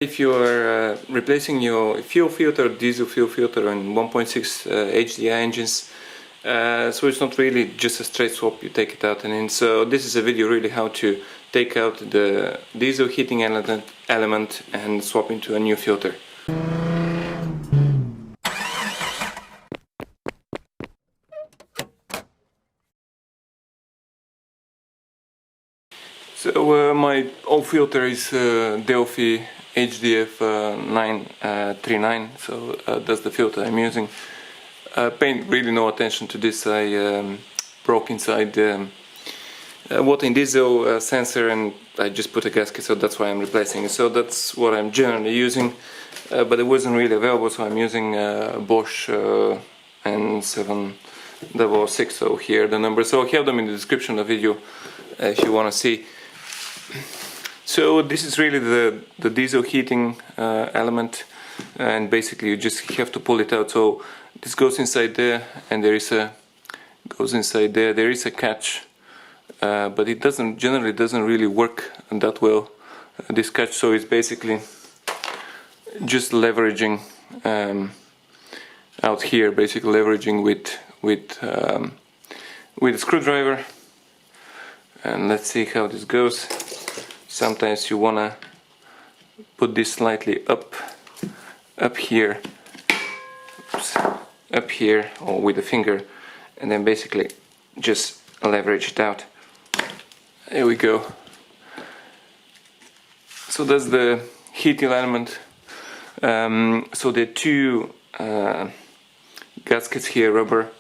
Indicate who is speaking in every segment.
Speaker 1: If you are replacing your fuel filter, diesel fuel filter on 1.6 HDI engines, so it's not really just a straight swap, you take it out and in. So this is a video really how to take out the diesel heating element and swap into a new filter. So my old filter is Delphi HDF 939, so that's the filter I'm using. Paying really no attention to this. I broke inside the water in diesel sensor and I just put a gasket, so that's why I'm replacing it. So that's what I'm generally using, but it wasn't really available, so I'm using Bosch N706, so here the numbers. So I'll have them in the description of the video if you want to see. So this is really the diesel heating element, and basically you just have to pull it out. So this goes inside there, and there is a catch, but it generally doesn't really work that well, this catch. So it's basically just leveraging out here, basically leveraging with a screwdriver. And let's see how this goes. Sometimes you wanna put this slightly up here, or with the finger, and then basically just leverage it out. There we go. So that's the heating element. So there are two gaskets here, rubber.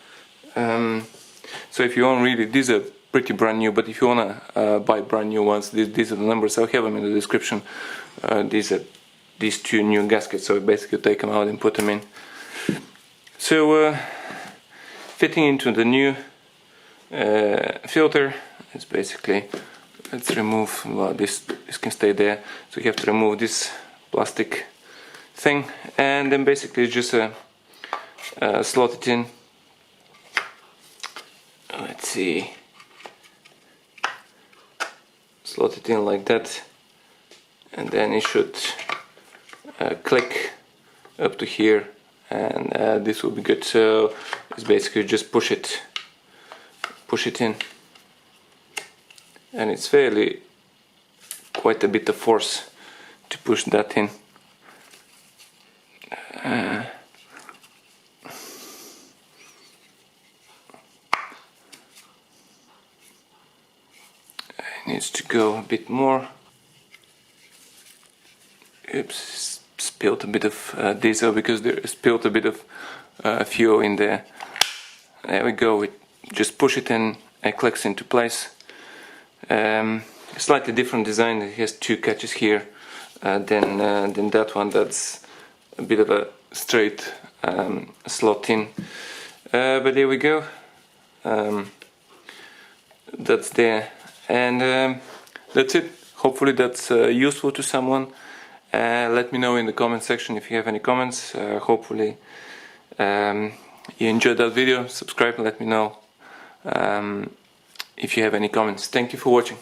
Speaker 1: So if you want really, these are pretty brand new, but if you wanna buy brand new ones, these are the numbers. I'll have them in the description. These are these two new gaskets, so basically take them out and put them in. So fitting into the new filter is basically, let's remove, well, this can stay there, so you have to remove this plastic thing, and then basically just slot it in. Let's see, slot it in like that, and then it should click up to here, and this will be good. So it's basically just push it in, and it's quite a bit of force to push that in. Needs to go a bit more. Oops, spilled a bit of diesel because there spilled a bit of fuel in there. There we go. We just push it in, it clicks into place. Slightly different design. It has two catches here than that one. That's a bit of a straight slot in. But there we go. That's there. And that's it. Hopefully that's useful to someone. Let me know in the comment section if you have any comments. Hopefully you enjoyed that video. Subscribe and let me know if you have any comments. Thank you for watching.